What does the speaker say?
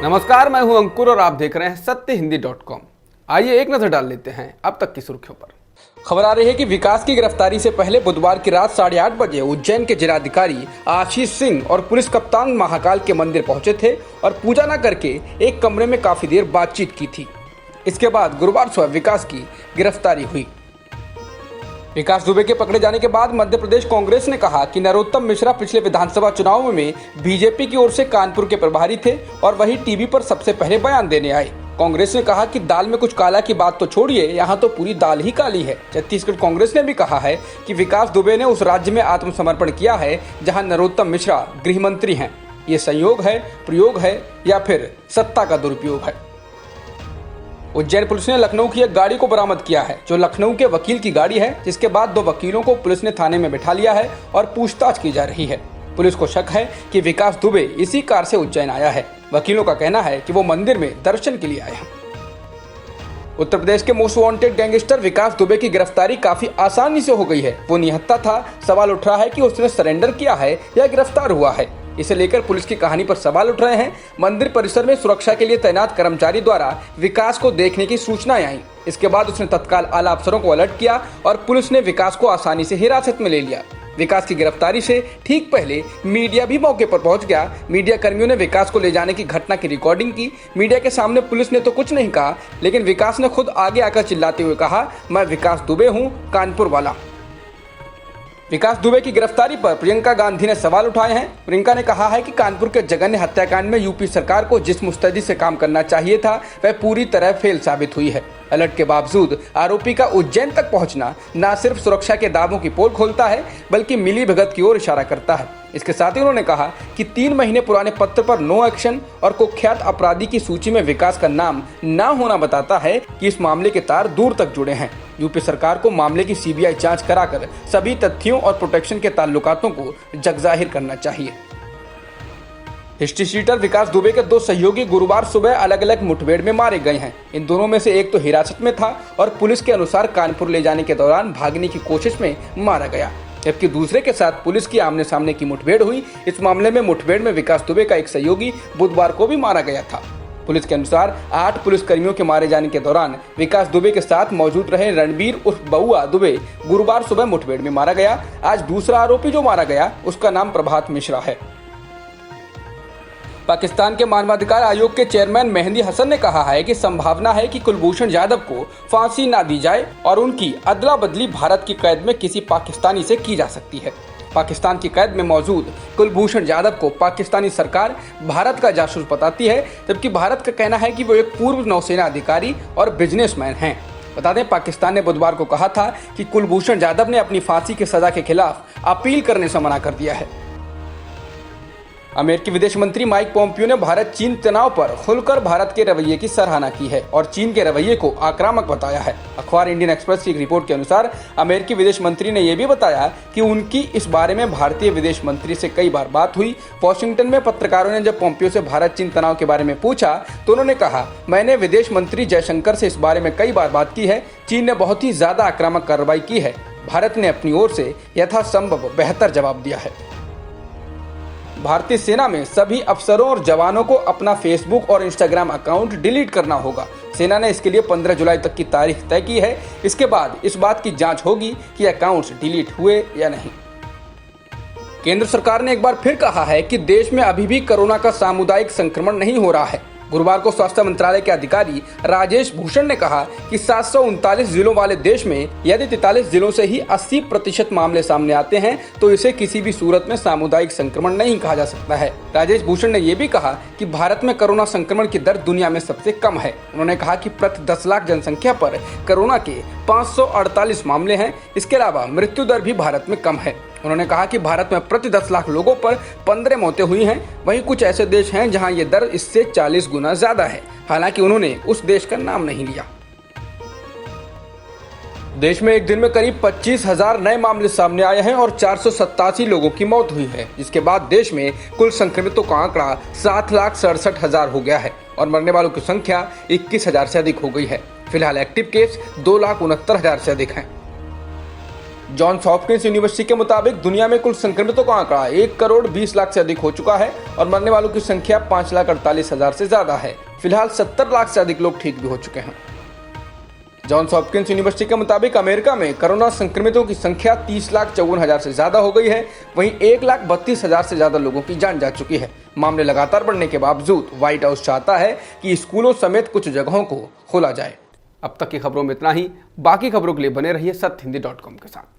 नमस्कार, मैं हूं अंकुर और आप देख रहे हैं सत्यहिंदी.com। आइए एक नजर डाल लेते हैं अब तक की सुर्खियों पर। खबर आ रही है कि विकास की गिरफ्तारी से पहले बुधवार की रात 8:30 बजे उज्जैन के जिलाधिकारी आशीष सिंह और पुलिस कप्तान महाकाल के मंदिर पहुंचे थे और पूजा न करके एक कमरे में काफी देर बातचीत की थी। इसके बाद गुरुवार सुबह विकास की गिरफ्तारी हुई। विकास दुबे के पकड़े जाने के बाद मध्य प्रदेश कांग्रेस ने कहा कि नरोत्तम मिश्रा पिछले विधानसभा चुनाव में बीजेपी की ओर से कानपुर के प्रभारी थे और वही टीवी पर सबसे पहले बयान देने आए। कांग्रेस ने कहा कि दाल में कुछ काला की बात तो छोड़िए, यहाँ तो पूरी दाल ही काली है। छत्तीसगढ़ कांग्रेस ने भी कहा है कि विकास दुबे ने उस राज्य में आत्मसमर्पण किया है जहाँ नरोत्तम मिश्रा गृह मंत्री हैं। ये संयोग है, प्रयोग है या फिर सत्ता का दुरुपयोग है। उज्जैन पुलिस ने लखनऊ की एक गाड़ी को बरामद किया है जो लखनऊ के वकील की गाड़ी है, जिसके बाद 2 वकीलों को पुलिस ने थाने में बिठा लिया है और पूछताछ की जा रही है। पुलिस को शक है कि विकास दुबे इसी कार से उज्जैन आया है। वकीलों का कहना है कि वो मंदिर में दर्शन के लिए आए हैं। उत्तर प्रदेश के मोस्ट वांटेड गैंगस्टर विकास दुबे की गिरफ्तारी काफी आसानी से हो गई है। वो निहत्था था। सवाल उठ रहा है कि उसने सरेंडर किया है या गिरफ्तार हुआ है। इसे लेकर पुलिस की कहानी पर सवाल उठ रहे हैं। मंदिर परिसर में सुरक्षा के लिए तैनात कर्मचारी द्वारा विकास को देखने की सूचनाएं आई। इसके बाद उसने तत्काल आला अफसरों को अलर्ट किया और पुलिस ने विकास को आसानी से हिरासत में ले लिया। विकास की गिरफ्तारी से ठीक पहले मीडिया भी मौके पर पहुंच गया। मीडिया कर्मियों ने विकास को ले जाने की घटना की रिकॉर्डिंग की। मीडिया के सामने पुलिस ने तो कुछ नहीं कहा, लेकिन विकास ने खुद आगे आकर चिल्लाते हुए कहा, मैं विकास दुबे हूँ, कानपुर वाला। विकास दुबे की गिरफ्तारी पर प्रियंका गांधी ने सवाल उठाए हैं। प्रियंका ने कहा है कि कानपुर के जघन्य हत्याकांड में यूपी सरकार को जिस मुस्तैदी से काम करना चाहिए था वह पूरी तरह फेल साबित हुई है। अलर्ट के बावजूद आरोपी का उज्जैन तक पहुंचना न सिर्फ सुरक्षा के दावों की पोल खोलता है बल्कि मिलीभगत की ओर इशारा करता है। इसके साथ ही उन्होंने कहा कि 3 महीने पुराने पत्र पर नो एक्शन और कुख्यात अपराधी की सूची में विकास का नाम न होना बताता है कि इस मामले के तार दूर तक जुड़े हैं। यूपी सरकार को मामले की सीबीआई जांच कराकर सभी तथ्यों और प्रोटेक्शन के ताल्लुकातों को जगजाहिर करना चाहिए। हिस्ट्री शीटर विकास दुबे के 2 सहयोगी गुरुवार सुबह अलग अलग मुठभेड़ में मारे गए हैं। इन दोनों में से एक तो हिरासत में था और पुलिस के अनुसार कानपुर ले जाने के दौरान भागने की कोशिश में मारा गया, जबकि दूसरे के साथ पुलिस की आमने सामने की मुठभेड़ हुई। इस मामले में मुठभेड़ में विकास दुबे का एक सहयोगी बुधवार को भी मारा गया था। पुलिस के अनुसार 8 पुलिसकर्मियों के मारे जाने के दौरान विकास दुबे के साथ मौजूद रहे रणबीर उर्फ बउआ दुबे गुरुवार सुबह मुठभेड़ में मारा गया। आज दूसरा आरोपी जो मारा गया उसका नाम प्रभात मिश्रा है। पाकिस्तान के मानवाधिकार आयोग के चेयरमैन मेहंदी हसन ने कहा है कि संभावना है कि कुलभूषण जाधव को फांसी ना दी जाए और उनकी अदला बदली भारत की कैद में किसी पाकिस्तानी से की जा सकती है। पाकिस्तान की कैद में मौजूद कुलभूषण जाधव को पाकिस्तानी सरकार भारत का जासूस बताती है, जबकि भारत का कहना है कि वो एक पूर्व नौसेना अधिकारी और बिजनेसमैन हैं। बता दें, पाकिस्तान ने बुधवार को कहा था कि कुलभूषण जाधव ने अपनी फांसी की सजा के खिलाफ अपील करने से मना कर दिया है। अमेरिकी विदेश मंत्री माइक पोम्पियो ने भारत चीन तनाव पर खुलकर भारत के रवैये की सराहना की है और चीन के रवैये को आक्रामक बताया है। अखबार इंडियन एक्सप्रेस की एक रिपोर्ट के अनुसार अमेरिकी विदेश मंत्री ने यह भी बताया कि उनकी इस बारे में भारतीय विदेश मंत्री से कई बार बात हुई। वॉशिंगटन में पत्रकारों ने जब पोम्पियो से भारत चीन तनाव के बारे में पूछा तो उन्होंने कहा, मैंने विदेश मंत्री जयशंकर से इस बारे में कई बार बात की है। चीन ने बहुत ही ज्यादा आक्रामक कार्रवाई की है। भारत ने अपनी ओर से यथासंभव बेहतर जवाब दिया है। भारतीय सेना में सभी अफसरों और जवानों को अपना फेसबुक और इंस्टाग्राम अकाउंट डिलीट करना होगा। सेना ने इसके लिए 15 जुलाई तक की तारीख तय की है। इसके बाद इस बात की जांच होगी कि अकाउंट्स डिलीट हुए या नहीं। केंद्र सरकार ने एक बार फिर कहा है कि देश में अभी भी कोरोना का सामुदायिक संक्रमण नहीं हो रहा है। गुरुवार को स्वास्थ्य मंत्रालय के अधिकारी राजेश भूषण ने कहा कि 739 जिलों वाले देश में यदि 43 जिलों से ही 80% मामले सामने आते हैं तो इसे किसी भी सूरत में सामुदायिक संक्रमण नहीं कहा जा सकता है। राजेश भूषण ने यह भी कहा कि भारत में कोरोना संक्रमण की दर दुनिया में सबसे कम है। उन्होंने कहा कि प्रति 10 लाख जनसंख्या पर कोरोना के 548 मामले हैं। इसके अलावा मृत्यु दर भी भारत में कम है। उन्होंने कहा कि भारत में प्रति 10 लाख लोगों पर 15 मौतें हुई हैं। वहीं कुछ ऐसे देश हैं जहां ये दर इससे 40 गुना ज्यादा है। हालांकि उन्होंने उस देश का नाम नहीं लिया। देश में एक दिन में करीब 25,000 नए मामले सामने आए हैं और 487 लोगों की मौत हुई है। इसके बाद देश में कुल संक्रमितों का आंकड़ा 7,67,000 हो गया है और मरने वालों की संख्या 21,000 से अधिक हो गई है। फिलहाल एक्टिव केस 2,69,000 से अधिक हैं। जॉन्स हॉपकिंस यूनिवर्सिटी के मुताबिक दुनिया में कुल संक्रमितों का आंकड़ा 1,20,00,000 से अधिक हो चुका है और मरने वालों की संख्या 5,48,000 से ज्यादा है। फिलहाल 70 लाख से अधिक लोग ठीक भी हो चुके हैं। जॉन्स हॉपकिंस यूनिवर्सिटी के मुताबिक अमेरिका में कोरोना संक्रमितों की संख्या 30,54,000 से ज्यादा हो गई है। वहीं 1,32,000 से ज्यादा लोगों की जान जा चुकी है। मामले लगातार बढ़ने के बावजूद व्हाइट हाउस चाहता है कि स्कूलों समेत कुछ जगहों को खोला जाए। अब तक की खबरों में इतना ही। बाकी खबरों के लिए बने रहिए सत्यहिंदी.com के साथ।